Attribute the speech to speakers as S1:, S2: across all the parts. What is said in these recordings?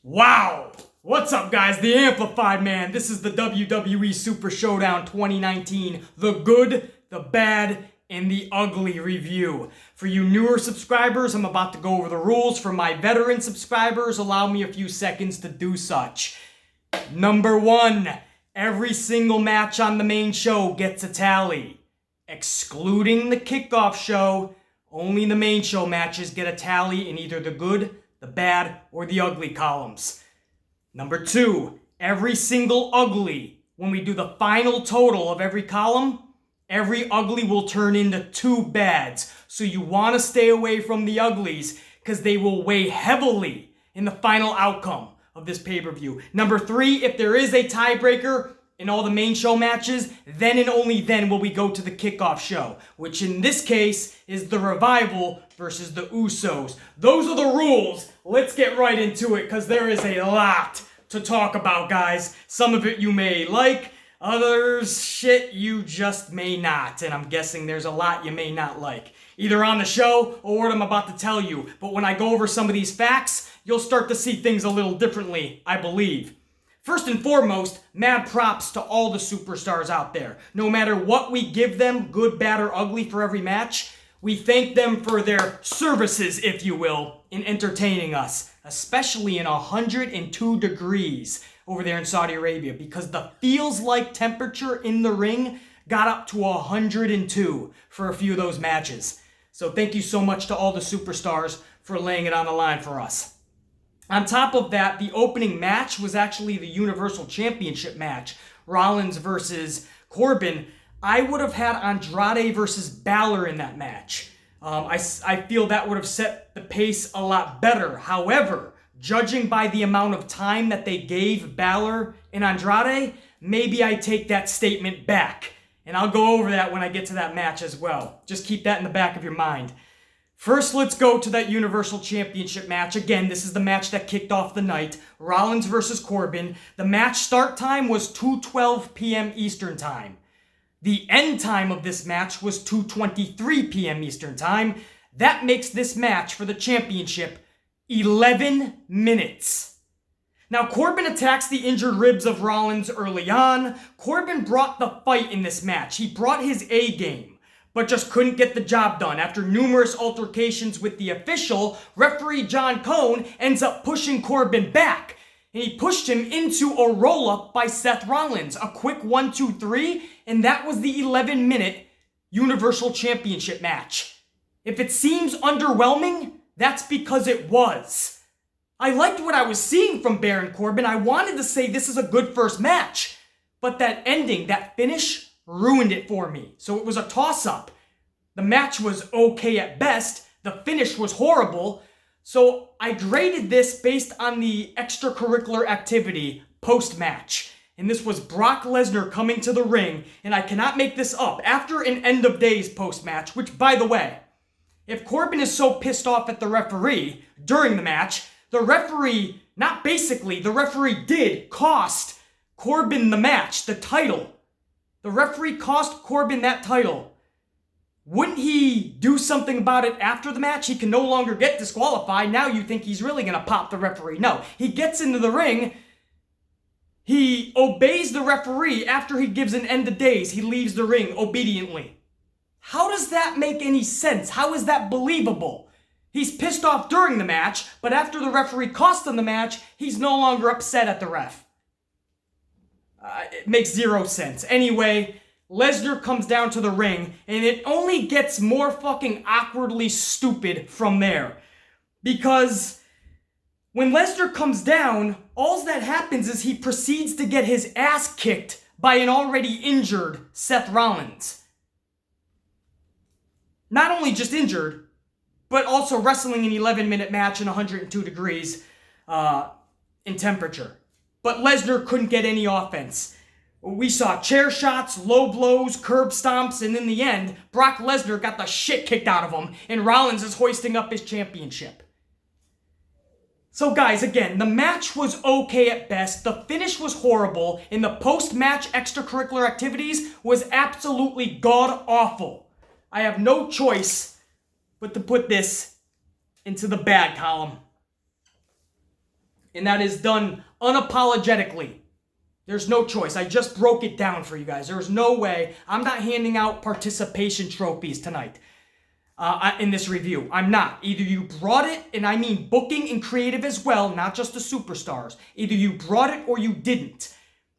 S1: Wow! What's up, guys? The Amplified Man. This is the WWE Super Showdown 2019. The good, the bad, and the ugly review. For you newer subscribers, I'm about to go over the rules. For my veteran subscribers, allow me a few seconds to do such. Number 1. Every single match on the main show gets a tally. Excluding the kickoff show, only the main show matches get a tally in either the good, the bad, or the ugly columns. Number 2, every single ugly, when we do the final total of every column, every ugly will turn into 2 bads. So you want to stay away from the uglies because they will weigh heavily in the final outcome of this pay-per-view. Number 3, if there is a tiebreaker in all the main show matches, then and only then will we go to the kickoff show, which in this case is the Revival versus the Usos. Those are the rules. Let's get right into it because there is a lot to talk about, guys. Some of it you may like, others shit you just may not. And I'm guessing there's a lot you may not like, either on the show or what I'm about to tell you. But when I go over some of these facts, you'll start to see things a little differently, I believe. First and foremost, mad props to all the superstars out there. No matter what we give them, good, bad, or ugly for every match, we thank them for their services, if you will, in entertaining us, especially in 102 degrees over there in Saudi Arabia, because the feels-like temperature in the ring got up to 102 for a few of those matches. So thank you so much to all the superstars for laying it on the line for us. On top of that, the opening match was actually the Universal Championship match, Rollins versus Corbin. I would have had Andrade versus Balor in that match. I feel that would have set the pace a lot better. However, judging by the amount of time that they gave Balor and Andrade, maybe I take that statement back. And I'll go over that when I get to that match as well. Just keep that in the back of your mind. First, let's go to that Universal Championship match. Again, this is the match that kicked off the night. Rollins versus Corbin. The match start time was 2:12 p.m. Eastern Time. The end time of this match was 2:23 p.m. Eastern Time. That makes this match for the championship 11 minutes. Now, Corbin attacks the injured ribs of Rollins early on. Corbin brought the fight in this match. He brought his A game, but just couldn't get the job done. After numerous altercations with the official, referee John Cone ends up pushing Corbin back. And he pushed him into a roll-up by Seth Rollins. A quick 1, 2, 3, and that was the 11-minute Universal Championship match. If it seems underwhelming, that's because it was. I liked what I was seeing from Baron Corbin. I wanted to say this is a good first match, but that ending, that finish, ruined it for me. So it was a toss-up. The match was okay at best. The finish was horrible. So I graded this based on the extracurricular activity post-match. And this was Brock Lesnar coming to the ring, and I cannot make this up, after an end of days post-match, which, by the way, if Corbin is so pissed off at the referee during the match, the referee did cost Corbin the match, the title. The referee cost Corbin that title. Wouldn't he do something about it after the match? He can no longer get disqualified. Now you think he's really going to pop the referee. No, he gets into the ring. He obeys the referee after he gives an end of days. He leaves the ring obediently. How does that make any sense? How is that believable? He's pissed off during the match, but after the referee cost him the match, he's no longer upset at the ref. It makes zero sense. Anyway, Lesnar comes down to the ring, and it only gets more fucking awkwardly stupid from there. Because when Lesnar comes down, all that happens is he proceeds to get his ass kicked by an already injured Seth Rollins. Not only just injured, but also wrestling an 11-minute match in 102 degrees in temperature. But Lesnar couldn't get any offense. We saw chair shots, low blows, curb stomps, and in the end, Brock Lesnar got the shit kicked out of him, and Rollins is hoisting up his championship. So guys, again, the match was okay at best, the finish was horrible, and the post-match extracurricular activities was absolutely god-awful. I have no choice but to put this into the bad column. And that is done unapologetically. There's no choice. I just broke it down for you guys. There's no way. I'm not handing out participation trophies tonight in this review. I'm not. Either you brought it, and I mean booking and creative as well, not just the superstars. Either you brought it or you didn't.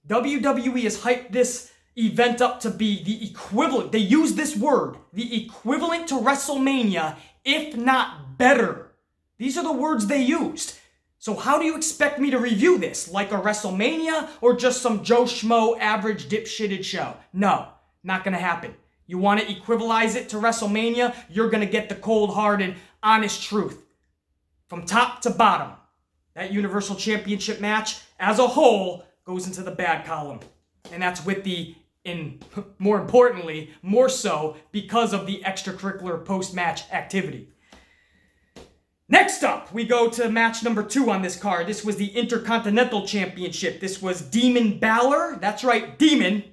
S1: WWE has hyped this event up to be the equivalent. They use this word, the equivalent to WrestleMania, if not better. These are the words they used. So how do you expect me to review this? Like a WrestleMania or just some Joe Schmo average dipshitted show? No, not going to happen. You want to equivalize it to WrestleMania, you're going to get the cold-hearted, honest truth. From top to bottom, that Universal Championship match as a whole goes into the bad column. And that's with more importantly, more so because of the extracurricular post-match activity. Next up, we go to match number 2 on this card. This was the Intercontinental Championship. This was Demon Balor. That's right, Demon.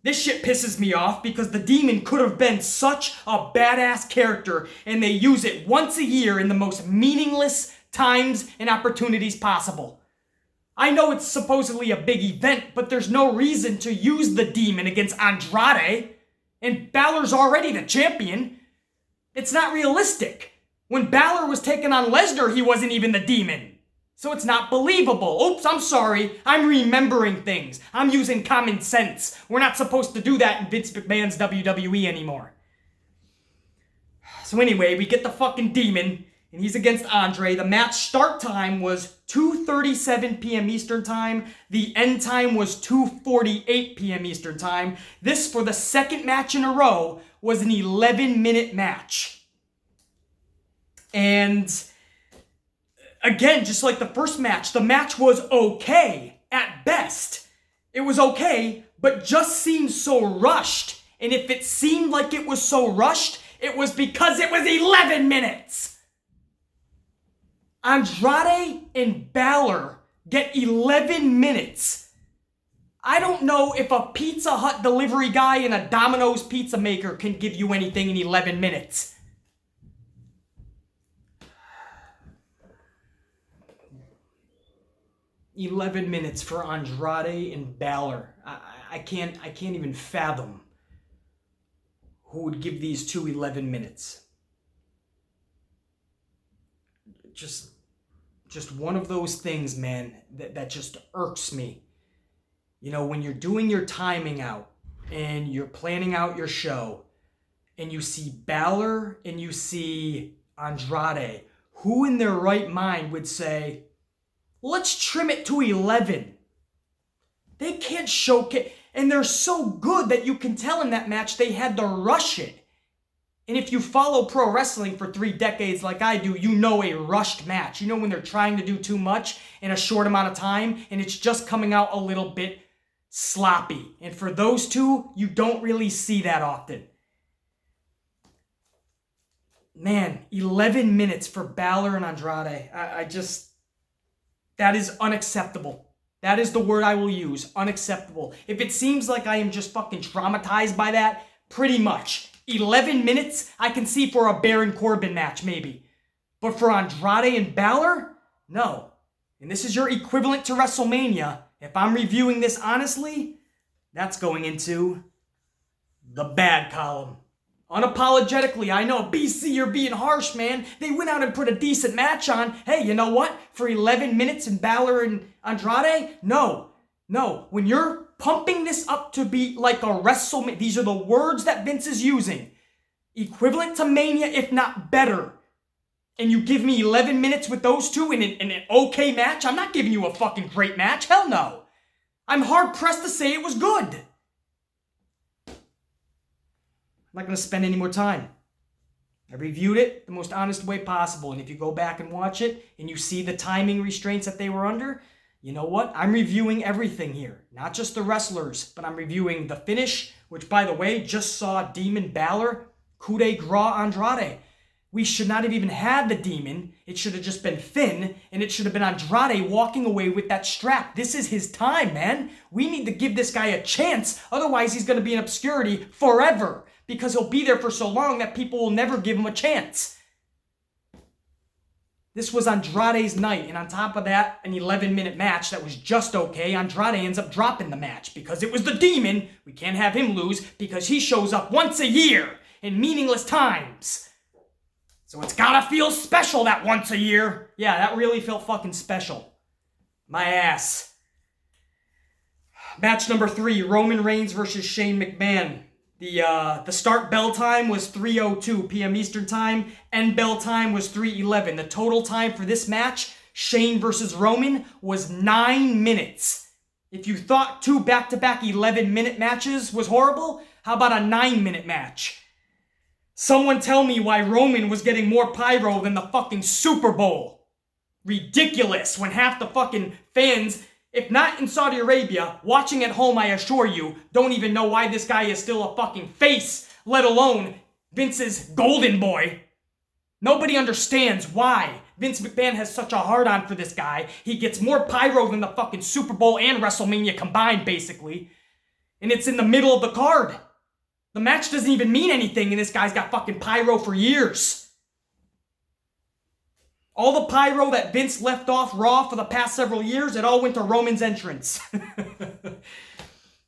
S1: This shit pisses me off because the Demon could have been such a badass character, and they use it once a year in the most meaningless times and opportunities possible. I know it's supposedly a big event, but there's no reason to use the Demon against Andrade, and Balor's already the champion. It's not realistic. When Balor was taking on Lesnar, he wasn't even the Demon. So it's not believable. Oops, I'm sorry. I'm remembering things. I'm using common sense. We're not supposed to do that in Vince McMahon's WWE anymore. So anyway, we get the fucking Demon, and he's against Andre. The match start time was 2:37 p.m. Eastern Time. The end time was 2:48 p.m. Eastern Time. This, for the second match in a row, was an 11-minute match. And again, just like the first match, the match was okay at best. It was okay, but just seemed so rushed. And if it seemed like it was so rushed, it was because it was 11 minutes. Andrade and Balor get 11 minutes. I don't know if a Pizza Hut delivery guy and a Domino's pizza maker can give you anything in 11 minutes. 11 minutes for Andrade and Balor. I can't even fathom who would give these two 11 minutes. Just one of those things, man, that just irks me. You know, when you're doing your timing out and you're planning out your show and you see Balor and you see Andrade, who in their right mind would say, let's trim it to 11. They can't showcase, and they're so good that you can tell in that match they had to rush it. And if you follow pro wrestling for 3 decades like I do, you know a rushed match. You know when they're trying to do too much in a short amount of time, and it's just coming out a little bit sloppy. And for those two, you don't really see that often. Man, 11 minutes for Balor and Andrade. That is unacceptable. That is the word I will use. Unacceptable. If it seems like I am just fucking traumatized by that, pretty much. 11 minutes, I can see for a Baron Corbin match, maybe. But for Andrade and Balor? No. And this is your equivalent to WrestleMania. If I'm reviewing this honestly, that's going into the bad column. Unapologetically, I know, BC, you're being harsh, man. They went out and put a decent match on. Hey, you know what? For 11 minutes in Balor and Andrade? No. When you're pumping this up to be like a WrestleMania, these are the words that Vince is using. Equivalent to Mania, if not better. And you give me 11 minutes with those two in an okay match? I'm not giving you a fucking great match. Hell no. I'm hard-pressed to say it was good. I'm not going to spend any more time. I reviewed it the most honest way possible. And if you go back and watch it and you see the timing restraints that they were under, you know what? I'm reviewing everything here. Not just the wrestlers, but I'm reviewing the finish, which, by the way, just saw Demon Balor coup de grace Andrade. We should not have even had the Demon. It should have just been Finn, and it should have been Andrade walking away with that strap. This is his time, man. We need to give this guy a chance. Otherwise, he's going to be in obscurity forever. Because he'll be there for so long that people will never give him a chance. This was Andrade's night, and on top of that, an 11-minute match that was just okay. Andrade ends up dropping the match because it was the Demon. We can't have him lose because he shows up once a year in meaningless times. So it's gotta feel special that once a year. Yeah, that really felt fucking special. My ass. Match number 3, Roman Reigns versus Shane McMahon. The start bell time was 3:02 p.m. Eastern Time. End bell time was 3:11. The total time for this match, Shane versus Roman, was 9 minutes. If you thought 2 back-to-back 11-minute matches was horrible, how about a 9-minute match? Someone tell me why Roman was getting more pyro than the fucking Super Bowl. Ridiculous when half the fucking fans, if not in Saudi Arabia, watching at home, I assure you, don't even know why this guy is still a fucking face, let alone Vince's golden boy. Nobody understands why Vince McMahon has such a hard-on for this guy. He gets more pyro than the fucking Super Bowl and WrestleMania combined, basically. And it's in the middle of the card. The match doesn't even mean anything, and this guy's got fucking pyro for years. All the pyro that Vince left off Raw for the past several years, it all went to Roman's entrance.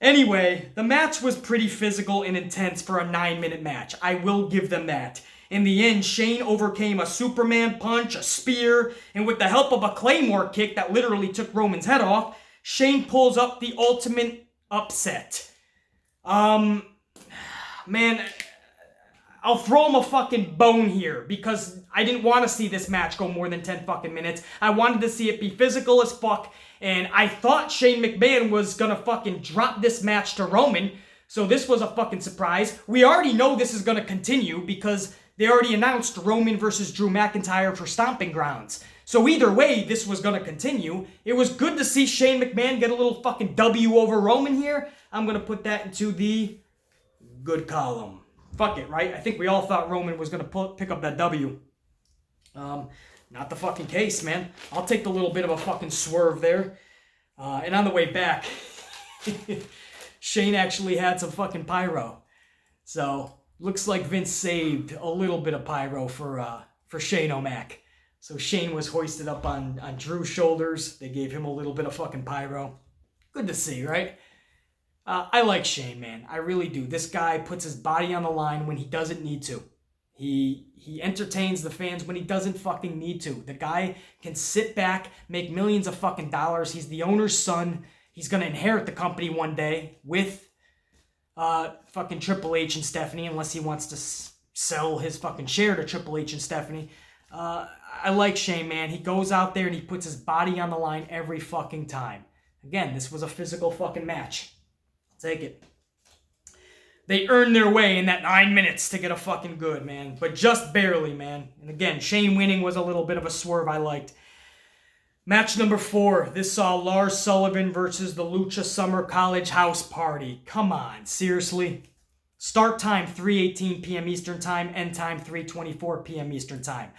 S1: Anyway, the match was pretty physical and intense for a 9-minute match. I will give them that. In the end, Shane overcame a Superman punch, a spear, and with the help of a Claymore kick that literally took Roman's head off, Shane pulls up the ultimate upset. Man, I'll throw him a fucking bone here because I didn't want to see this match go more than 10 fucking minutes. I wanted to see it be physical as fuck, and I thought Shane McMahon was gonna fucking drop this match to Roman, so this was a fucking surprise. We already know this is gonna continue because they already announced Roman versus Drew McIntyre for Stomping Grounds. So either way, this was gonna continue. It was good to see Shane McMahon get a little fucking W over Roman here. I'm gonna put that into the good column. Fuck it, right? I think we all thought Roman was going to pick up that W. Not the fucking case, man. I'll take the little bit of a fucking swerve there. And on the way back, Shane actually had some fucking pyro. So, looks like Vince saved a little bit of pyro for Shane O'Mac. So Shane was hoisted up on Drew's shoulders. They gave him a little bit of fucking pyro. Good to see, right? I like Shane, man. I really do. This guy puts his body on the line when he doesn't need to. He entertains the fans when he doesn't fucking need to. The guy can sit back, make millions of fucking dollars. He's the owner's son. He's going to inherit the company one day with fucking Triple H and Stephanie, unless he wants to sell his fucking share to Triple H and Stephanie. I like Shane, man. He goes out there and he puts his body on the line every fucking time. Again, this was a physical fucking match. Take it. They earned their way in that 9 minutes to get a fucking good, man. But just barely, man. And again, Shane winning was a little bit of a swerve I liked. Match number 4. This saw Lars Sullivan versus the Lucha Summer College House Party. Come on, seriously? Start time 3:18 p.m. Eastern Time. End time 3:24 p.m. Eastern Time.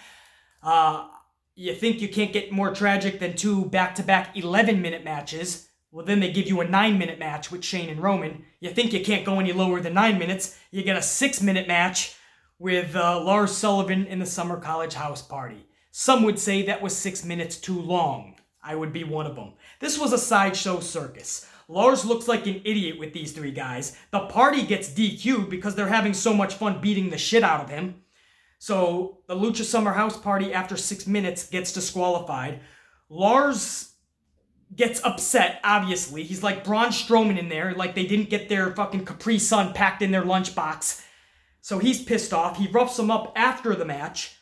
S1: You think you can't get more tragic than 2 back-to-back 11-minute matches? Well, then they give you a 9-minute match with Shane and Roman. You think you can't go any lower than 9 minutes. You get a 6-minute match with Lars Sullivan in the Summer College House Party. Some would say that was 6 minutes too long. I would be one of them. This was a sideshow circus. Lars looks like an idiot with these 3 guys. The party gets DQ'd because they're having so much fun beating the shit out of him. So the Lucha Summer House Party, after 6 minutes, gets disqualified. Lars gets upset, obviously. He's like Braun Strowman in there, like they didn't get their fucking Capri Sun packed in their lunchbox. So he's pissed off. He roughs him up after the match.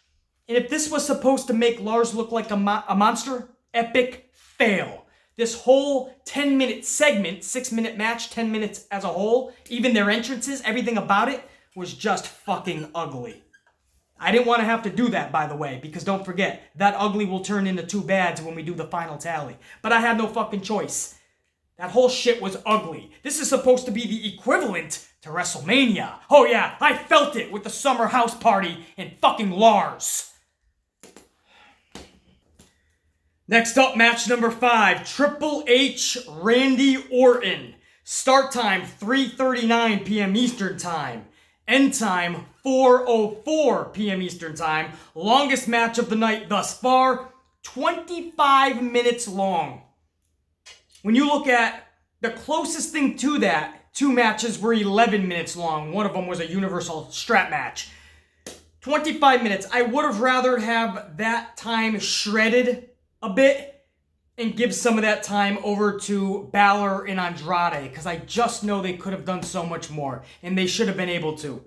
S1: And if this was supposed to make Lars look like a monster, epic fail. This whole 10-minute segment, 6-minute match, 10 minutes as a whole, even their entrances, everything about it, was just fucking ugly. I didn't want to have to do that, by the way, because don't forget, that ugly will turn into 2 bads when we do the final tally. But I had no fucking choice. That whole shit was ugly. This is supposed to be the equivalent to WrestleMania. Oh yeah, I felt it with the Summer House Party and fucking Lars. Next up, match number 5, Triple H, Randy Orton. Start time, 3:39 p.m. Eastern Time. End time, 4:04 p.m. Eastern Time. Longest match of the night thus far, 25 minutes long. When you look at the closest thing to that, 2 matches were 11 minutes long. One of them was a Universal Strap match. 25 minutes. I would have rather have that time shredded a bit and give some of that time over to Balor and Andrade, because I just know they could have done so much more, and they should have been able to,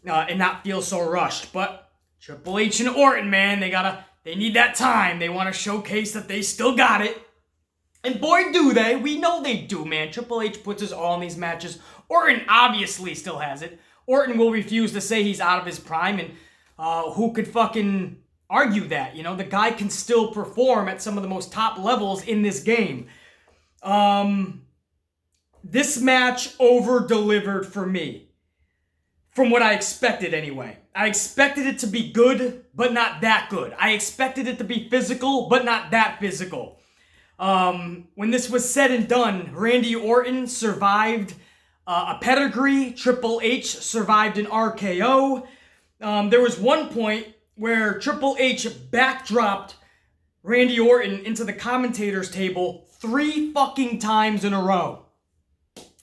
S1: and not feel so rushed. But Triple H and Orton, man, they need that time. They want to showcase that they still got it. And boy, do they. We know they do, man. Triple H puts his all in these matches. Orton obviously still has it. Orton will refuse to say he's out of his prime, and who could fucking argue that? You know, the guy can still perform at some of the most top levels in this game. This match over-delivered for me. From what I expected, anyway. I expected it to be good, but not that good. I expected it to be physical, but not that physical. When this was said and done, Randy Orton survived a pedigree. Triple H survived an RKO. There was one point where Triple H backdropped Randy Orton into the commentator's table 3 fucking times in a row.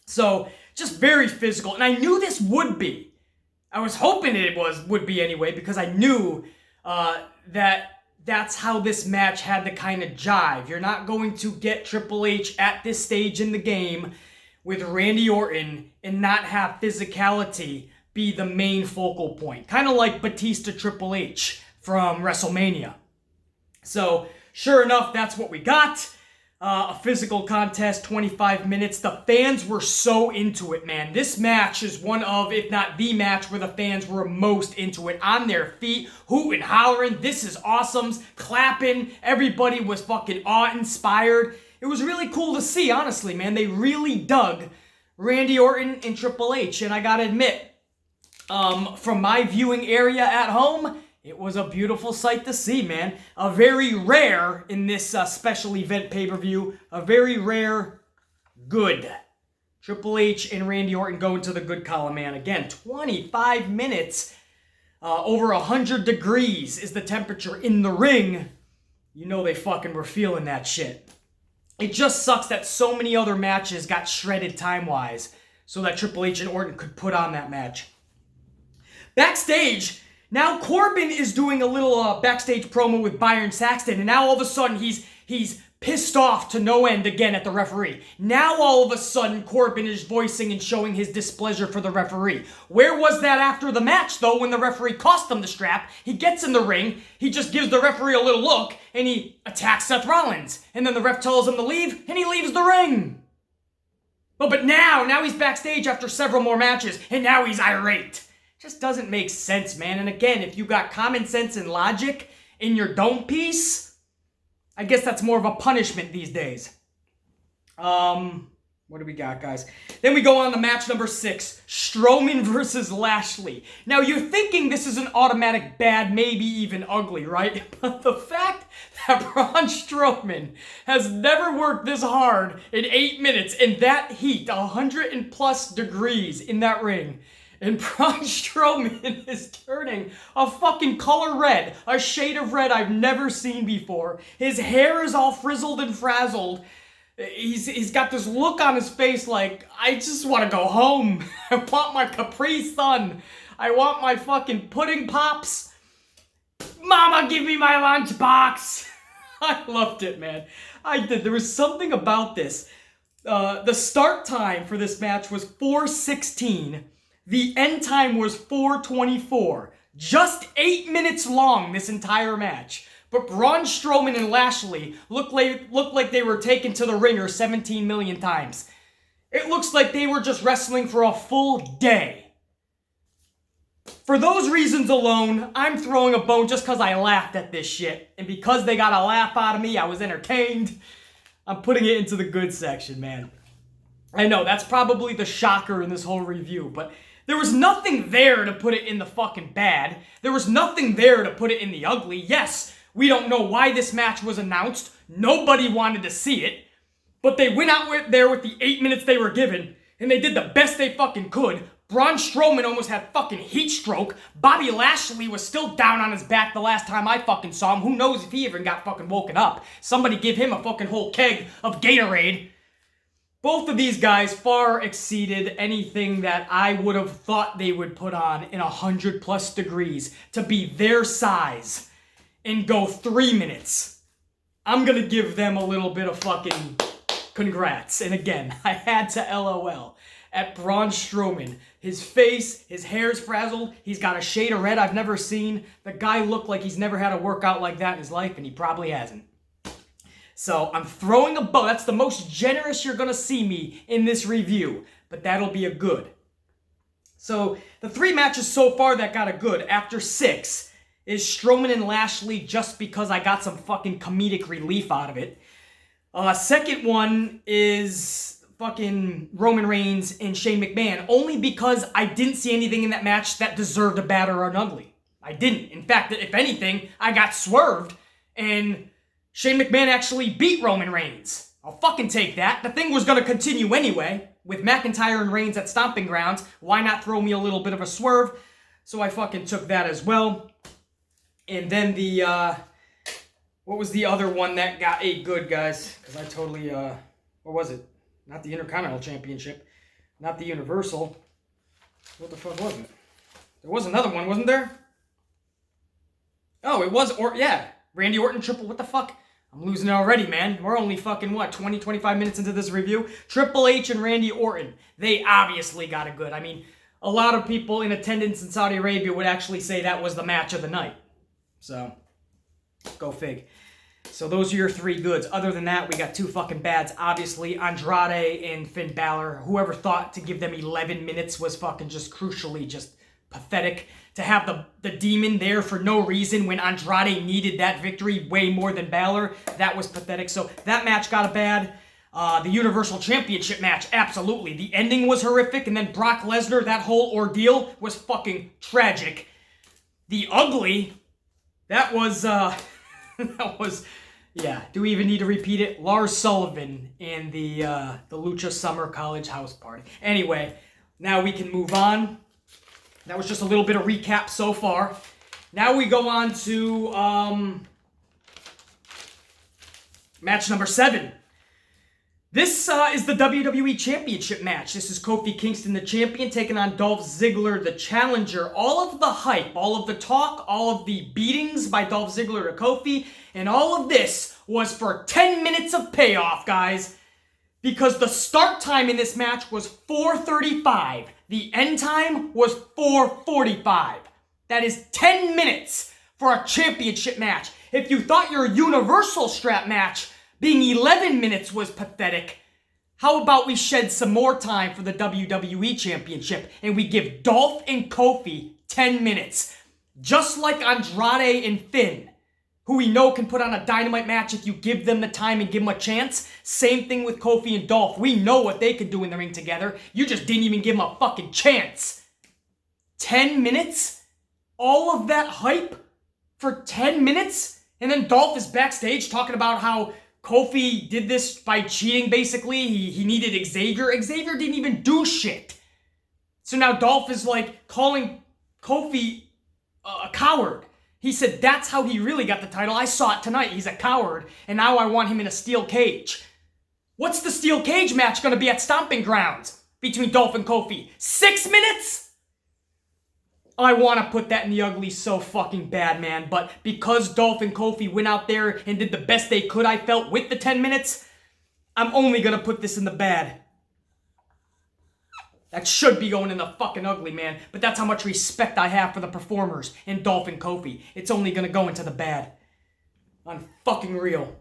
S1: So, just very physical. And I knew this would be. I was hoping it would be anyway, because I knew that's how this match had to kind of jive. You're not going to get Triple H at this stage in the game with Randy Orton and not have physicality be the main focal point. Kind of like Batista Triple H from WrestleMania. So, sure enough, that's what we got. A physical contest, 25 minutes. The fans were so into it, man. This match is one of, if not the match, where the fans were most into it. On their feet, hooting, hollering, this is awesome, clapping. Everybody was fucking awe-inspired. It was really cool to see, honestly, man. They really dug Randy Orton and Triple H, and I gotta admit, from my viewing area at home, it was a beautiful sight to see, man. A very rare, in this special event pay-per-view, a very rare good. Triple H and Randy Orton go into the good column, man. Again, 25 minutes, over 100 degrees is the temperature in the ring. You know they fucking were feeling that shit. It just sucks that so many other matches got shredded time-wise so that Triple H and Orton could put on that match. Backstage, now Corbin is doing a little backstage promo with Byron Saxton, and now all of a sudden he's pissed off to no end again at the referee. Now all of a sudden Corbin is voicing and showing his displeasure for the referee. Where was that after the match, though, when the referee cost him the strap? He gets in the ring, he just gives the referee a little look, and he attacks Seth Rollins. And then the ref tells him to leave, and he leaves the ring. But now he's backstage after several more matches, and now he's irate. Just doesn't make sense, man. And again, if you got common sense and logic in your dome piece, I guess that's more of a punishment these days. What do we got, guys? Then we go on to match number 6, Strowman versus Lashley. Now, you're thinking this is an automatic bad, maybe even ugly, right? But the fact that Braun Strowman has never worked this hard in 8 minutes in that heat, 100+ degrees in that ring, and Braun Strowman is turning a fucking color red, a shade of red I've never seen before. His hair is all frizzled and frazzled. He's got this look on his face like, I just want to go home. I want my Capri Sun. I want my fucking pudding pops. Mama, give me my lunchbox. I loved it, man. I did. There was something about this. The start time for this match was 4:16. The end time was 4:24. Just 8 minutes long, this entire match. But Braun Strowman and Lashley looked like they were taken to the ringer 17 million times. It looks like they were just wrestling for a full day. For those reasons alone, I'm throwing a bone just because I laughed at this shit. And because they got a laugh out of me, I was entertained. I'm putting it into the good section, man. I know, that's probably the shocker in this whole review, but there was nothing there to put it in the fucking bad. There was nothing there to put it in the ugly. Yes, we don't know why this match was announced. Nobody wanted to see it. But they went out there with the 8 minutes they were given, and they did the best they fucking could. Braun Strowman almost had fucking heat stroke. Bobby Lashley was still down on his back the last time I fucking saw him. Who knows if he even got fucking woken up. Somebody give him a fucking whole keg of Gatorade. Both of these guys far exceeded anything that I would have thought they would put on in 100+ degrees to be their size and go 3 minutes. I'm gonna give them a little bit of fucking congrats. And again, I had to LOL at Braun Strowman. His face, his hair's frazzled. He's got a shade of red I've never seen. The guy looked like he's never had a workout like that in his life, and he probably hasn't. So I'm throwing a bow. That's the most generous you're going to see me in this review, but that'll be a good. So the 3 matches so far that got a good after 6 is Strowman and Lashley, just because I got some fucking comedic relief out of it. Second one is fucking Roman Reigns and Shane McMahon, only because I didn't see anything in that match that deserved a bad or an ugly. I didn't. In fact, if anything, I got swerved, and Shane McMahon actually beat Roman Reigns. I'll fucking take that. The thing was going to continue anyway, with McIntyre and Reigns at Stomping Grounds. Why not throw me a little bit of a swerve? So I fucking took that as well. And then the, what was the other one that got a good, guys? Because I totally, what was it? Not the Intercontinental Championship. Not the Universal. What the fuck was it? There was another one, wasn't there? Oh, it was, yeah. Randy Orton triple, what the fuck? I'm losing it already, man. We're only fucking, what, 20, 25 minutes into this review? Triple H and Randy Orton. They obviously got it good. I mean, a lot of people in attendance in Saudi Arabia would actually say that was the match of the night. So, go fig. So those are your 3 goods. Other than that, we got 2 fucking bads. Obviously, Andrade and Finn Balor. Whoever thought to give them 11 minutes was fucking just crucially just pathetic. To have the demon there for no reason when Andrade needed that victory way more than Balor, that was pathetic. So that match got a bad. The Universal Championship match, absolutely. The ending was horrific, and then Brock Lesnar, that whole ordeal was fucking tragic. The ugly, that was, that was, yeah. Do we even need to repeat it? Lars Sullivan in the Lucha Summer College House Party. Anyway, now we can move on. That was just a little bit of recap so far. Now we go on to match number 7. This is the WWE Championship match. This is Kofi Kingston, the champion, taking on Dolph Ziggler, the challenger. All of the hype, all of the talk, all of the beatings by Dolph Ziggler to Kofi, and all of this was for 10 minutes of payoff, guys. Because the start time in this match was 4:35. The end time was 4:45. That is 10 minutes for a championship match. If you thought your Universal strap match being 11 minutes was pathetic, how about we shed some more time for the WWE Championship and we give Dolph and Kofi 10 minutes. Just like Andrade and Finn, who we know can put on a dynamite match if you give them the time and give them a chance. Same thing with Kofi and Dolph. We know what they could do in the ring together. You just didn't even give them a fucking chance. 10 minutes? All of that hype for 10 minutes? And then Dolph is backstage talking about how Kofi did this by cheating, basically. He needed Xavier. Xavier didn't even do shit. So now Dolph is like calling Kofi a coward. He said that's how he really got the title. I saw it tonight. He's a coward. And now I want him in a steel cage. What's the steel cage match going to be at Stomping Grounds between Dolph and Kofi? 6 minutes? I want to put that in the ugly so fucking bad, man. But because Dolph and Kofi went out there and did the best they could, I felt, with the 10 minutes, I'm only going to put this in the bad. That should be going in the fucking ugly, man. But that's how much respect I have for the performers in Dolph and Kofi. It's only going to go into the bad. I'm fucking real.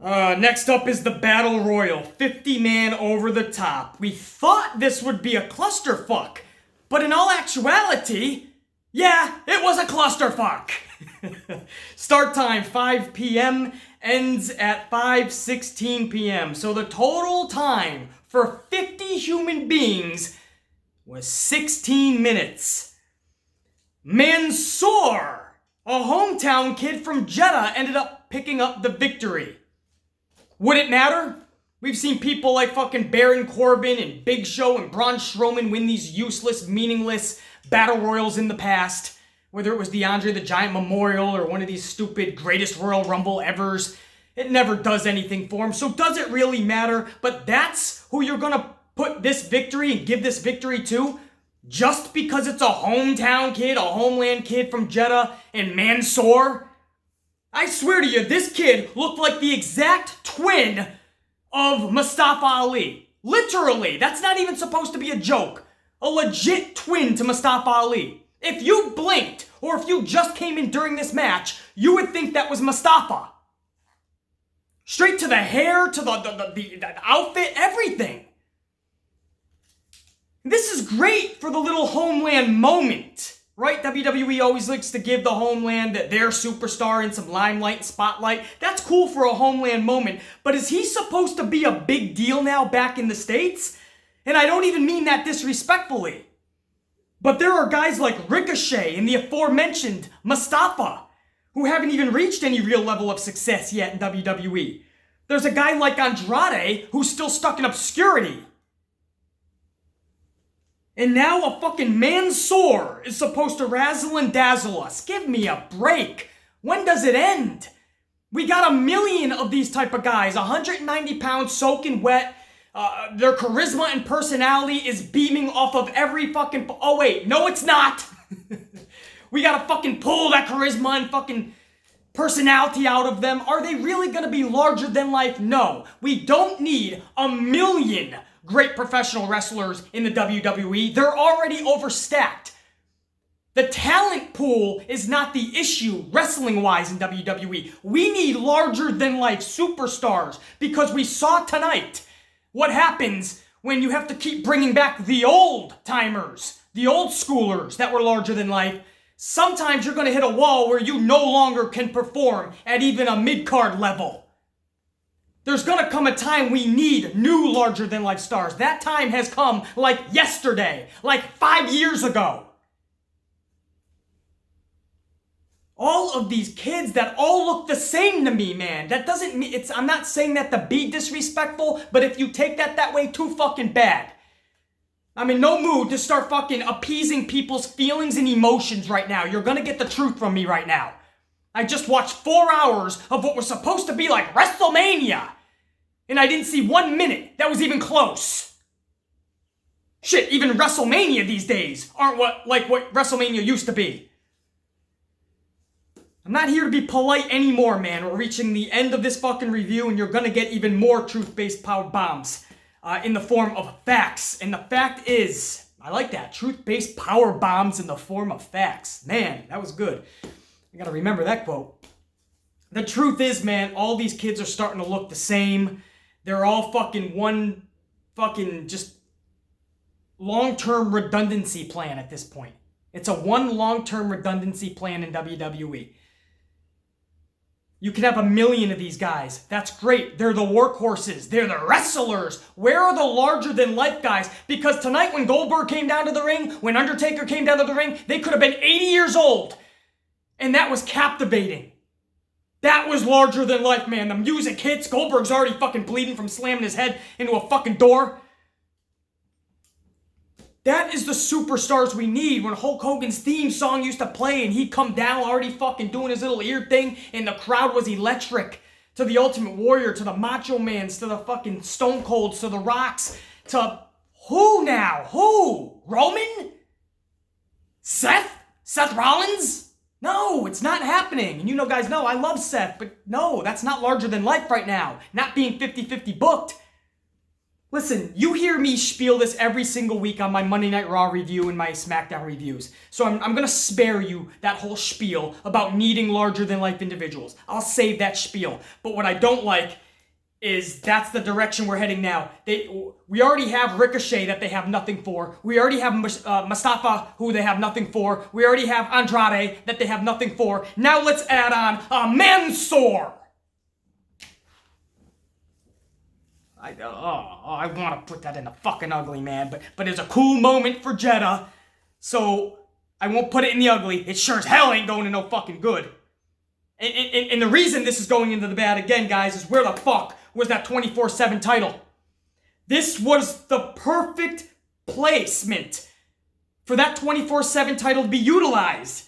S1: Next up is the Battle Royal. 50-man over the top. We thought this would be a clusterfuck. But in all actuality, yeah, it was a clusterfuck. Start time 5 p.m. ends at 5:16 p.m. So the total time for 50 human beings was 16 minutes. Mansoor, a hometown kid from Jeddah, ended up picking up the victory. Would it matter? We've seen people like fucking Baron Corbin and Big Show and Braun Strowman win these useless, meaningless battle royals in the past. Whether it was the Andre the Giant Memorial or one of these stupid greatest Royal Rumble evers. It never does anything for them. So does it really matter? But that's who you're going to put this victory and give this victory to? Just because it's a hometown kid, a homeland kid from Jeddah and Mansoor? I swear to you, this kid looked like the exact twin of Mustafa Ali. Literally. That's not even supposed to be a joke. A legit twin to Mustafa Ali. If you blinked, or if you just came in during this match, you would think that was Mustafa. Straight to the hair, to the outfit, everything. This is great for the little homeland moment, right? WWE always likes to give the homeland their superstar in some limelight and spotlight. That's cool for a homeland moment, but is he supposed to be a big deal now back in the States? And I don't even mean that disrespectfully. But there are guys like Ricochet and the aforementioned Mustafa who haven't even reached any real level of success yet in WWE. There's a guy like Andrade who's still stuck in obscurity. And now a fucking Mansoor is supposed to razzle and dazzle us. Give me a break. When does it end? We got a million of these type of guys, 190 pounds soaking wet. Their charisma and personality is beaming off of every fucking... Oh, wait. No, it's not. We gotta fucking pull that charisma and fucking personality out of them. Are they really gonna be larger than life? No. We don't need a million great professional wrestlers in the WWE. They're already overstacked. The talent pool is not the issue wrestling-wise in WWE. We need larger-than-life superstars because we saw tonight what happens when you have to keep bringing back the old-timers, the old-schoolers that were larger than life. Sometimes you're going to hit a wall where you no longer can perform at even a mid-card level. There's going to come a time we need new larger-than-life stars. That time has come like yesterday, like 5 years ago. All of these kids that all look the same to me, man. That doesn't mean, I'm not saying that to be disrespectful, but if you take that way, too fucking bad. I'm in no mood to start fucking appeasing people's feelings and emotions right now. You're gonna get the truth from me right now. I just watched 4 hours of what was supposed to be like WrestleMania, and I didn't see 1 minute that was even close. Shit, even WrestleMania these days aren't what WrestleMania used to be. I'm not here to be polite anymore, man. We're reaching the end of this fucking review, and you're gonna get even more truth-based power bombs in the form of facts. And the fact is, I like that, truth-based power bombs in the form of facts. Man, that was good. I gotta remember that quote. The truth is, man, all these kids are starting to look the same. They're all fucking one fucking just long-term redundancy plan at this point. It's a one long-term redundancy plan in WWE. You can have a million of these guys. That's great. They're the workhorses. They're the wrestlers. Where are the larger-than-life guys? Because tonight when Goldberg came down to the ring, when Undertaker came down to the ring, they could have been 80 years old. And that was captivating. That was larger than life, man. The music hits. Goldberg's already fucking bleeding from slamming his head into a fucking door. That is the superstars we need. When Hulk Hogan's theme song used to play and he'd come down already fucking doing his little ear thing and the crowd was electric. To the Ultimate Warrior, to the Macho Mans, to the fucking Stone Colds, to the Rocks, to who now? Who? Roman? Seth? Seth Rollins? No, it's not happening. And you know, guys know I love Seth, but no, that's not larger than life right now. Not being 50-50 booked. Listen, you hear me spiel this every single week on my Monday Night Raw review and my SmackDown reviews. So I'm going to spare you that whole spiel about needing larger-than-life individuals. I'll save that spiel. But what I don't like is that's the direction we're heading now. We already have Ricochet that they have nothing for. We already have Mustafa, who they have nothing for. We already have Andrade that they have nothing for. Now let's add on a Mansoor. I want to put that in the fucking ugly, man. But it's a cool moment for Jeddah. So I won't put it in the ugly. It sure as hell ain't going to no fucking good. And the reason this is going into the bad again, guys, is where the fuck was that 24/7 title. This was the perfect placement for that 24/7 title to be utilized.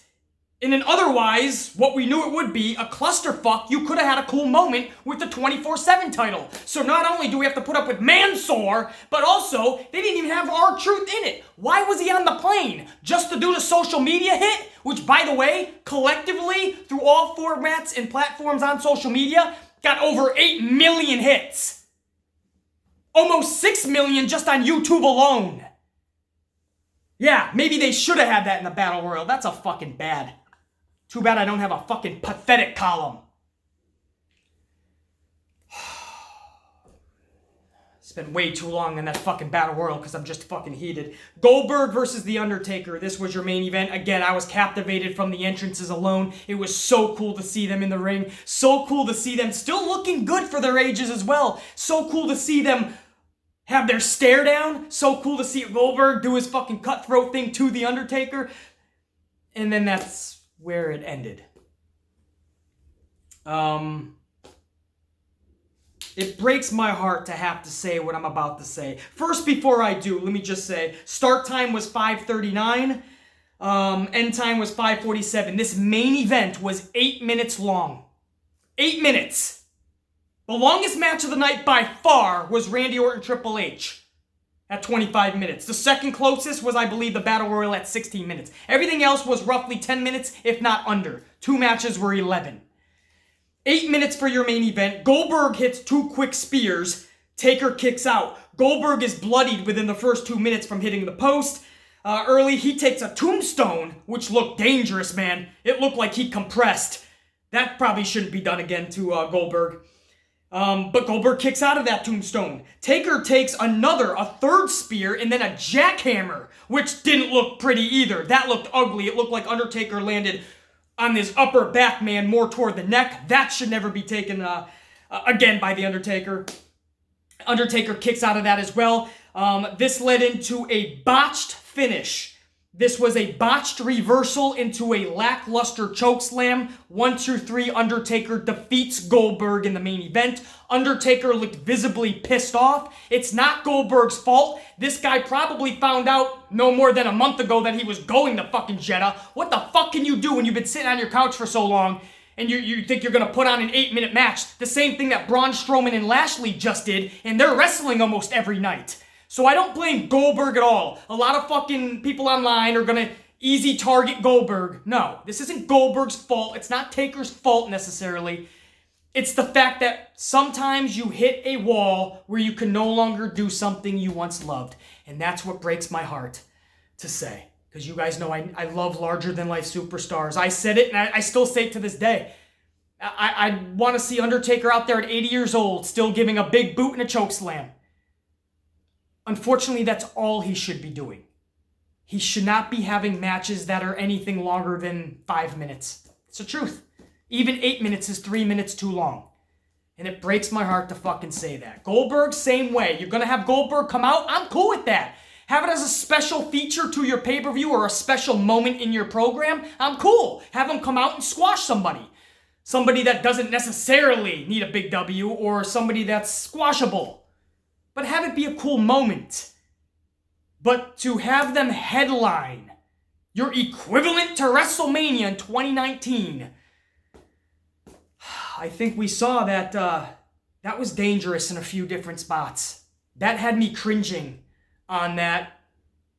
S1: In an otherwise, what we knew it would be, a clusterfuck, you could have had a cool moment with the 24/7 title. So not only do we have to put up with Mansoor, but also, they didn't even have R-Truth in it. Why was he on the plane? Just to do the social media hit? Which, by the way, collectively, through all formats and platforms on social media, got over 8 million hits. Almost 6 million just on YouTube alone. Yeah, maybe they should have had that in the Battle Royal. That's a fucking bad. Too bad I don't have a fucking pathetic column. Spent way too long in that fucking Battle Royal because I'm just fucking heated. Goldberg versus The Undertaker. This was your main event. Again, I was captivated from the entrances alone. It was so cool to see them in the ring. So cool to see them still looking good for their ages as well. So cool to see them have their stare down. So cool to see Goldberg do his fucking cutthroat thing to The Undertaker. And then that's where it ended. It breaks my heart to have to say what I'm about to say. First, before I do, let me just say, start time was 5:39. End time was 5:47. This main event was 8 minutes long. 8 minutes. The longest match of the night by far was Randy Orton Triple H at 25 minutes. The second closest was, I believe, the Battle Royal at 16 minutes. Everything else was roughly 10 minutes, if not under. 2 matches were 11. 8 minutes for your main event. Goldberg hits 2 quick spears. Taker kicks out. Goldberg is bloodied within the first 2 minutes from hitting the post. Early, he takes a tombstone, which looked dangerous, man. It looked like he compressed. That probably shouldn't be done again to Goldberg. But Goldberg kicks out of that tombstone. Taker takes a third spear, and then a jackhammer, which didn't look pretty either. That looked ugly. It looked like Undertaker landed on his upper back, man, more toward the neck. That should never be taken again by the Undertaker. Undertaker kicks out of that as well. This led into a botched finish. This was a botched reversal into a lackluster chokeslam. 1, 2, 3, Undertaker defeats Goldberg in the main event. Undertaker looked visibly pissed off. It's not Goldberg's fault. This guy probably found out no more than a month ago that he was going to fucking Jeddah. What the fuck can you do when you've been sitting on your couch for so long and you think you're going to put on an 8-minute match? The same thing that Braun Strowman and Lashley just did, and they're wrestling almost every night. So I don't blame Goldberg at all. A lot of fucking people online are gonna easy target Goldberg. No, this isn't Goldberg's fault. It's not Taker's fault necessarily. It's the fact that sometimes you hit a wall where you can no longer do something you once loved. And that's what breaks my heart to say. Because you guys know I love larger-than-life superstars. I said it, and I still say it to this day. I want to see Undertaker out there at 80 years old still giving a big boot and a chokeslam. Unfortunately, that's all he should be doing. He should not be having matches that are anything longer than 5 minutes. It's the truth. Even 8 minutes is 3 minutes too long. And it breaks my heart to fucking say that. Goldberg, same way. You're going to have Goldberg come out? I'm cool with that. Have it as a special feature to your pay-per-view or a special moment in your program? I'm cool. Have him come out and squash somebody. Somebody that doesn't necessarily need a big W or somebody that's squashable. But have it be a cool moment. But to have them headline your equivalent to WrestleMania in 2019, I think we saw that that was dangerous in a few different spots. That had me cringing on that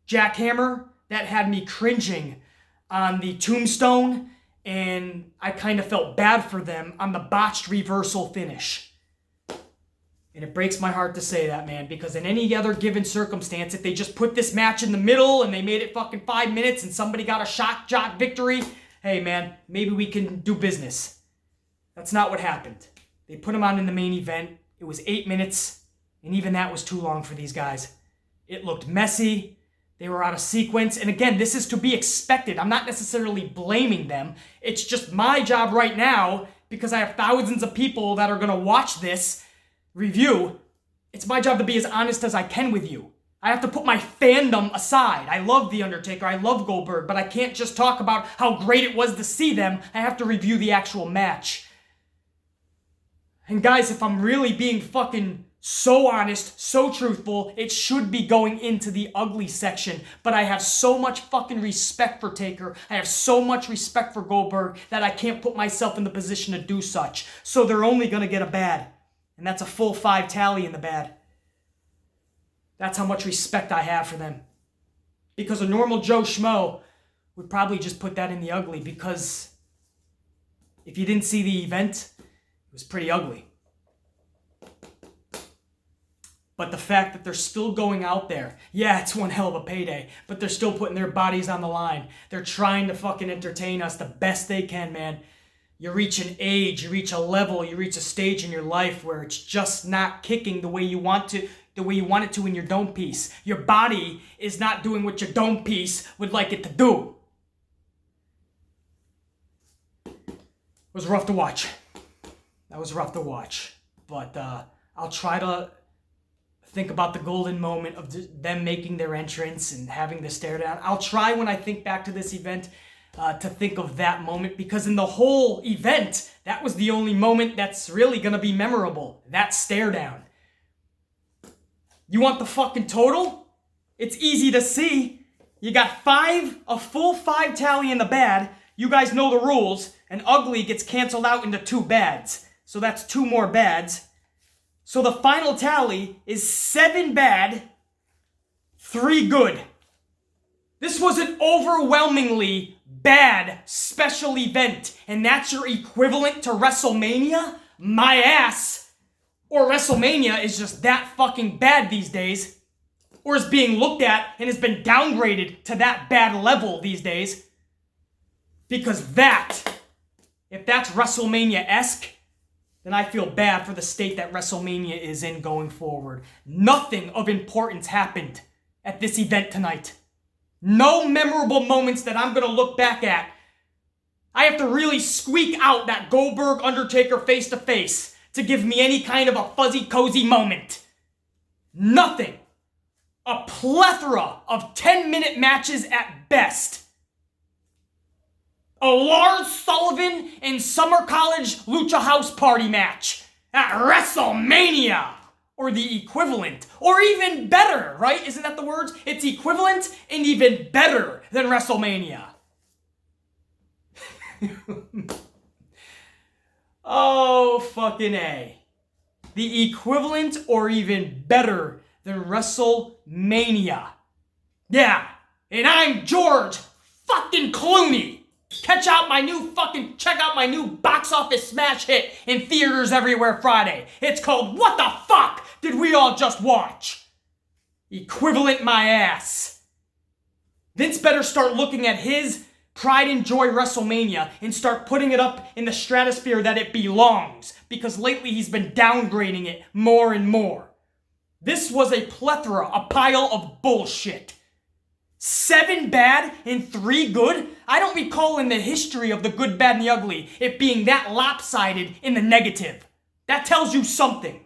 S1: jackhammer. That had me cringing on the tombstone. And I kind of felt bad for them on the botched reversal finish. And it breaks my heart to say that, man, because in any other given circumstance, if they just put this match in the middle and they made it fucking 5 minutes and somebody got a shock jock victory, hey, man, maybe we can do business. That's not what happened. They put him on in the main event. It was 8 minutes, and even that was too long for these guys. It looked messy. They were out of sequence. And again, this is to be expected. I'm not necessarily blaming them. It's just my job right now, because I have thousands of people that are going to watch this review. It's my job to be as honest as I can with you. I have to put my fandom aside. I love The Undertaker. I love Goldberg. But I can't just talk about how great it was to see them. I have to review the actual match. And guys, if I'm really being fucking so honest, so truthful, it should be going into the ugly section. But I have so much fucking respect for Taker. I have so much respect for Goldberg that I can't put myself in the position to do such. So they're only going to get a bad. And that's a full 5 tally in the bad. That's how much respect I have for them. Because a normal Joe Schmo would probably just put that in the ugly. Because if you didn't see the event, it was pretty ugly. But the fact that they're still going out there, yeah, it's one hell of a payday, but they're still putting their bodies on the line. They're trying to fucking entertain us the best they can, man. You reach an age, you reach a level, you reach a stage in your life where it's just not kicking the way you want it to in your dome piece. Your body is not doing what your dome piece would like it to do. It was rough to watch. That was rough to watch. But I'll try to think about the golden moment of them making their entrance and having the stare down. I'll try when I think back to this event to think of that moment, because in the whole event, that was the only moment that's really going to be memorable. That stare down. You want the fucking total? It's easy to see. You got a full 5 tally in the bad. You guys know the rules. An ugly gets canceled out into 2 bads. So that's 2 more bads. So the final tally is 7 bad, 3 good. This was an overwhelmingly bad special event, and that's your equivalent to WrestleMania? My ass. Or WrestleMania is just that fucking bad these days, or is being looked at and has been downgraded to that bad level these days. Because if that's WrestleMania-esque, then I feel bad for the state that WrestleMania is in going forward. Nothing of importance happened at this event tonight. No memorable moments that I'm going to look back at. I have to really squeak out that Goldberg Undertaker face-to-face to give me any kind of a fuzzy cozy moment. Nothing. A plethora of 10-minute matches at best. A Lars Sullivan and Summer College Lucha House Party match at WrestleMania. Or the equivalent. Or even better, right? Isn't that the words? It's equivalent and even better than WrestleMania. Oh, fucking A. The equivalent or even better than WrestleMania. Yeah, and I'm George fucking Clooney. Check out my new box office smash hit in theaters everywhere Friday. It's called What the Fuck Did We All Just Watch? Equivalent my ass. Vince better start looking at his Pride and Joy WrestleMania and start putting it up in the stratosphere that it belongs, because lately he's been downgrading it more and more. This was a plethora, a pile of bullshit. 7 bad and 3 good? I don't recall in the history of the good, bad, and the ugly it being that lopsided in the negative. That tells you something.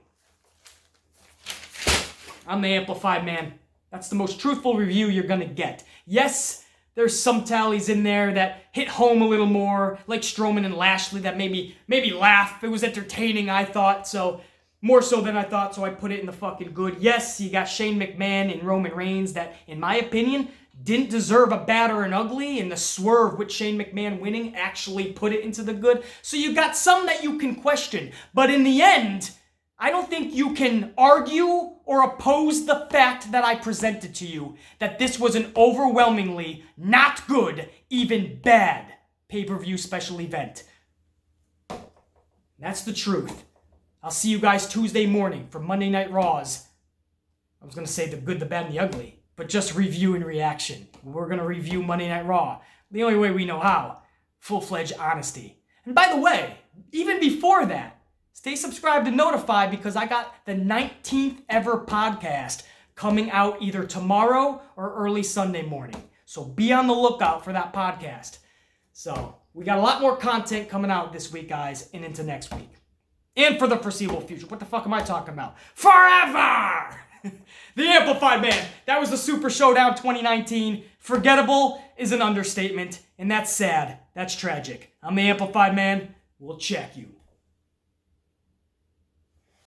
S1: I'm the Amplified Man. That's the most truthful review you're gonna get. Yes, there's some tallies in there that hit home a little more, like Strowman and Lashley, that made me laugh. It was entertaining, I thought, so more so than I thought, so I put it in the fucking good. Yes, you got Shane McMahon and Roman Reigns that, in my opinion, didn't deserve a bad or an ugly, and the swerve with Shane McMahon winning actually put it into the good. So you got some that you can question, but in the end, I don't think you can argue or oppose the fact that I presented to you that this was an overwhelmingly not good, even bad pay-per-view special event. That's the truth. I'll see you guys Tuesday morning for Monday Night Raws. I was going to say the good, the bad, and the ugly, but just review and reaction. We're going to review Monday Night Raw. The only way we know how. Full-fledged honesty. And by the way, even before that, stay subscribed and notified, because I got the 19th ever podcast coming out either tomorrow or early Sunday morning. So be on the lookout for that podcast. So we got a lot more content coming out this week, guys, and into next week. And for the foreseeable future. What the fuck am I talking about? Forever! The Amplified Man. That was the Super Showdown 2019. Forgettable is an understatement, and that's sad. That's tragic. I'm the Amplified Man. We'll check you.